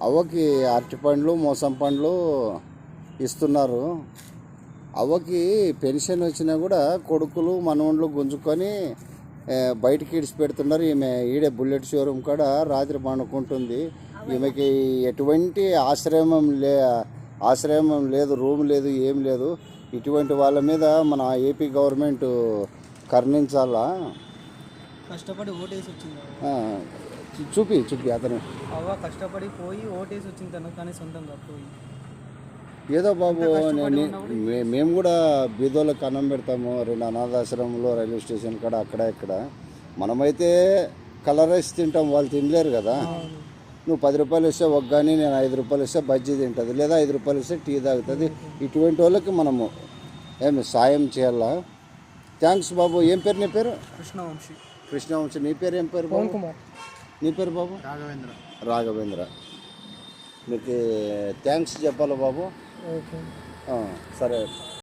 అవ్వకి అరటి పండ్లు మోసం పండ్లు ఇస్తున్నారు. అవ్వకి పెన్షన్ వచ్చినా కూడా కొడుకులు మనవళ్ళు గుంజుకొని బయటికి ఇడిచి పెడుతున్నారు. ఈమె ఈడే బుల్లెట్ షోరూమ్ కాడ రాత్రి పండుకుంటుంది. ఈమెకి ఎటువంటి ఆశ్రయం లేదు, రూమ్ లేదు, ఏం లేదు. ఇటువంటి వాళ్ళ మీద మన ఏపీ గవర్నమెంట్ కరుణించాలా. కష్టపడి ఓటేసి వచ్చింది చూపి అతను అవ్వ కష్టపడి పోయి ఓటేసి వచ్చింది తను, కానీ సొంతంగా పోయి ఏదో బాబు మేము కూడా బీదోళ్ళకి అన్నం పెడతాము. 2 అనాథాశ్రమంలో రైల్వే స్టేషన్ కాడ అక్కడ ఇక్కడ. మనమైతే కలర్ రైస్ తింటాం, వాళ్ళు తినలేరు కదా. నువ్వు 10 రూపాయలు ఇస్తే ఒక కానీ, నేను 5 రూపాయలు ఇస్తే బజ్జీ తింటుంది, లేదా 5 రూపాయలు ఇస్తే టీ తాగుతుంది. ఇటువంటి మనము ఏమి సాయం చేయాలా. థ్యాంక్స్ బాబు. ఏం పేరు నీ పేరు? కృష్ణవంశీ. నీ పేరు ఏం పేరు? పవన్ కుమార్. నీ పేరు బాబు? రాఘవేంద్ర. మీకు థ్యాంక్స్ చెప్పాలా బాబు? సరే.